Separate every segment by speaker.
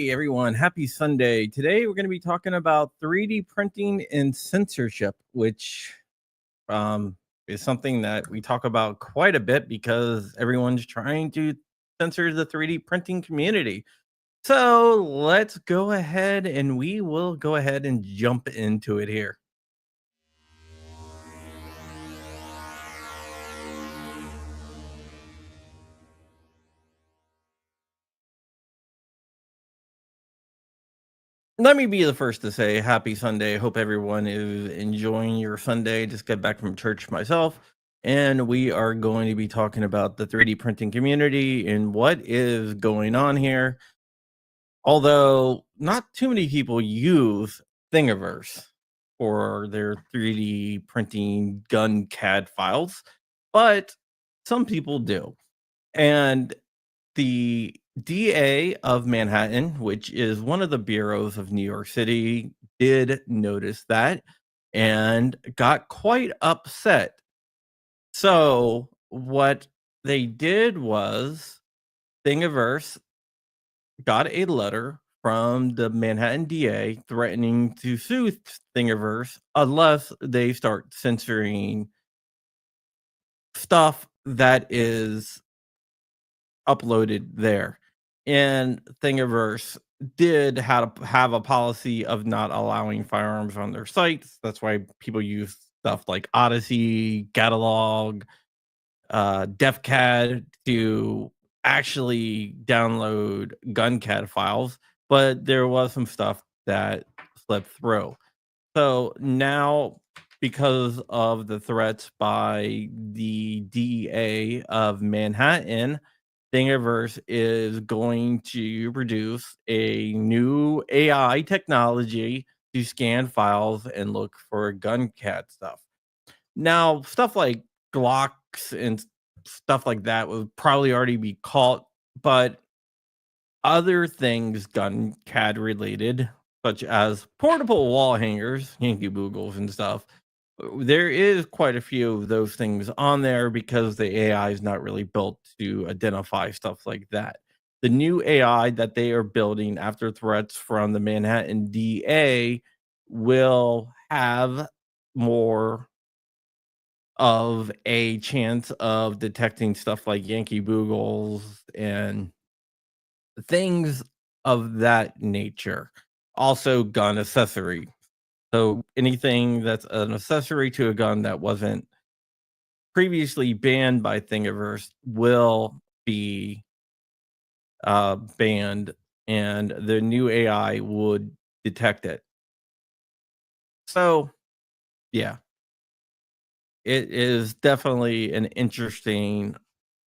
Speaker 1: Hey everyone, happy Sunday. Today we're going to be talking about 3D printing and censorship, which um, is something that we talk about quite a bit because everyone's trying to censor the 3D printing community. So let's go ahead and we will go ahead and jump into it here. Let me be the first to say happy Sunday. Hope everyone is enjoying your Sunday. Just got back from church myself, and we are going to be talking about the 3D printing community and what is going on here. Although not too many people use Thingiverse for their 3D printing gun CAD files, but some people do. And the DA of Manhattan, which is one of the bureaus of New York City, did notice that and got quite upset. So, what they did was Thingiverse got a letter from the Manhattan DA threatening to sue Thingiverse unless they start censoring stuff that is uploaded there. And Thingiverse did have a policy of not allowing firearms on their sites. That's why people use stuff like Odyssey, Catalog, DefCAD to actually download GunCAD files. But there was some stuff that slipped through. So now, because of the threats by the DEA of Manhattan, Thingiverse is going to produce a new AI technology to scan files and look for gun cat stuff. Now, stuff like Glocks and stuff like that would probably already be caught, but other things gun CAD related, such as portable wall hangers, Yankee Boogles and stuff, there is quite a few of those things on there because the AI is not really built to identify stuff like that. The new AI that they are building after threats from the Manhattan DA will have more of a chance of detecting stuff like Yankee Boogles and things of that nature. Also, gun accessory. So anything that's an accessory to a gun that wasn't previously banned by Thingiverse will be banned, and the new AI would detect it. So, yeah, it is definitely an interesting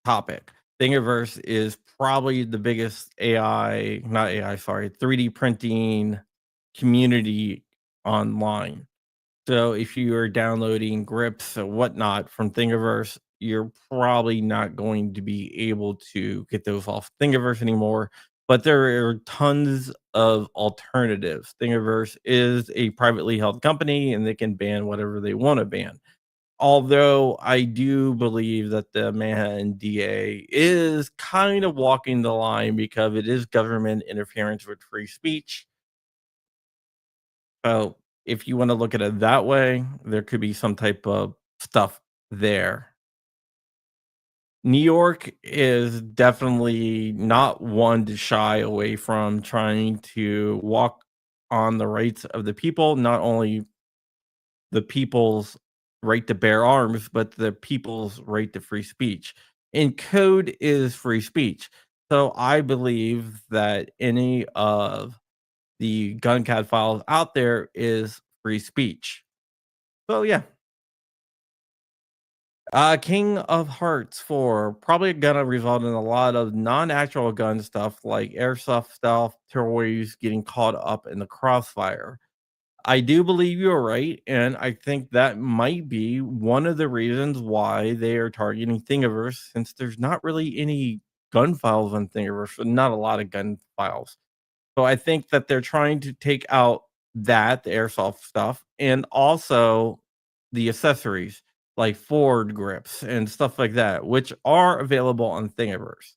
Speaker 1: topic. Thingiverse is probably the biggest AI, not AI, sorry, 3D printing community online. So if you are downloading grips or whatnot from Thingiverse, you're probably not going to be able to get those off Thingiverse anymore. But there are tons of alternatives. Thingiverse is a privately held company and they can ban whatever they want to ban. Although I do believe that the Manhattan DA is kind of walking the line because it is government interference with free speech. So if you want to look at it that way, there could be some type of stuff there. New York is definitely not one to shy away from trying to walk on the rights of the people, not only the people's right to bear arms, but the people's right to free speech. And code is free speech. So I believe that any of the gun cat files out there is free speech. So yeah, King of Hearts 4 probably gonna result in a lot of non-actual gun stuff like airsoft stuff, toys getting caught up in the crossfire. I do believe you're right, and I think that might be one of the reasons why they are targeting Thingiverse, since there's not really any gun files on Thingiverse, not a lot of gun files. So I think that they're trying to take out that, the airsoft stuff, and also the accessories like Ford grips and stuff like that, which are available on Thingiverse.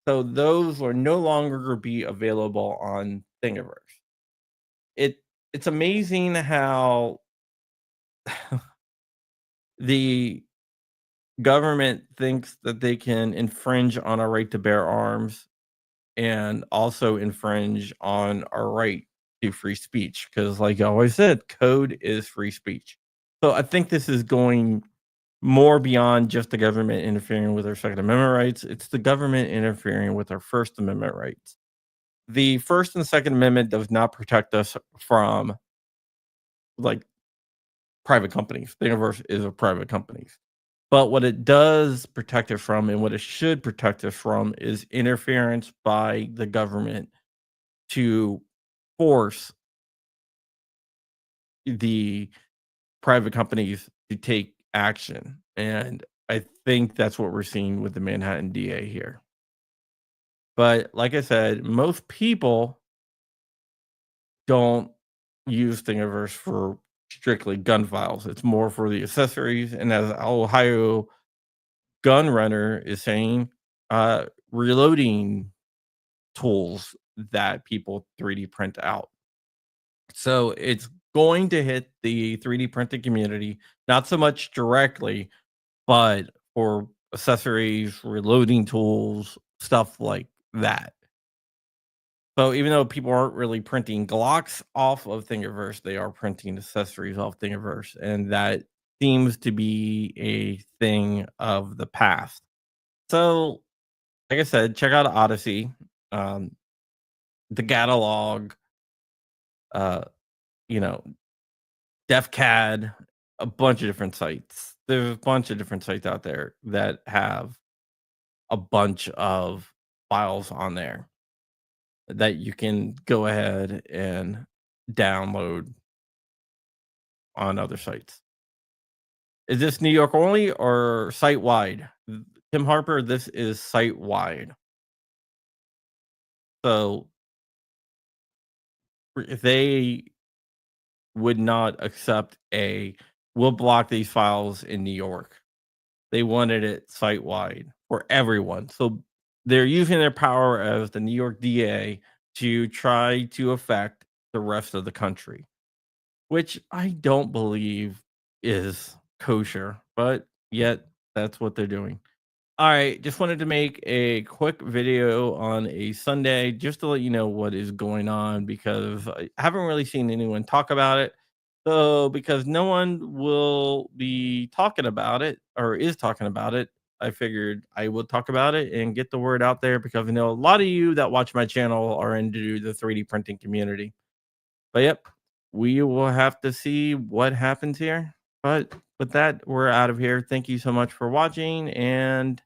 Speaker 1: So those will no longer be available on Thingiverse. It it's amazing how the government thinks that they can infringe on our right to bear arms and also infringe on our right to free speech. Because, like I always said, code is free speech. So I think this is going more beyond just the government interfering with our Second Amendment rights. It's the government interfering with our First Amendment rights. The First and Second Amendment does not protect us from like private companies. The universe is a private companies. But what it does protect us from and what it should protect us from is interference by the government to force the private companies to take action. And I think that's what we're seeing with the Manhattan DA here. But like I said, most people don't use Thingiverse for strictly gun files. It's more for the accessories. And as Ohio gun runner is saying, reloading tools that people 3D print out. So it's going to hit the 3D printing community, not so much directly, but for accessories, reloading tools, stuff like that. So even though people aren't really printing Glocks off of Thingiverse, they are printing accessories off Thingiverse, and that seems to be a thing of the past. So, like I said, check out Odyssey, um, the catalog, uh, you know, DefCAD, a bunch of different sites. There's a bunch of different sites out there that have a bunch of files on there that you can go ahead and download on other sites. Is this New York only or site wide? Tim Harper, this is site wide. So if they would not accept we'll block these files in New York. They wanted it site wide for everyone. So they're using their power as the New York DA to try to affect the rest of the country, which I don't believe is kosher, but yet that's what they're doing. All right, just wanted to make a quick video on a Sunday just to let you know what is going on because I haven't really seen anyone talk about it. So, because no one will be talking about it or is talking about it, I figured I would talk about it and get the word out there because I know a lot of you that watch my channel are into the 3D printing community. But yep, we will have to see what happens here. But with that, we're out of here. Thank you so much for watching and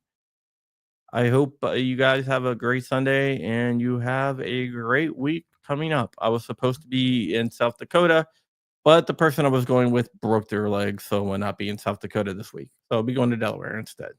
Speaker 1: I hope you guys have a great Sunday and you have a great week coming up. I was supposed to be in South Dakota, but the person I was going with broke their leg, so I will not be in South Dakota this week. So I'll be going to Delaware instead.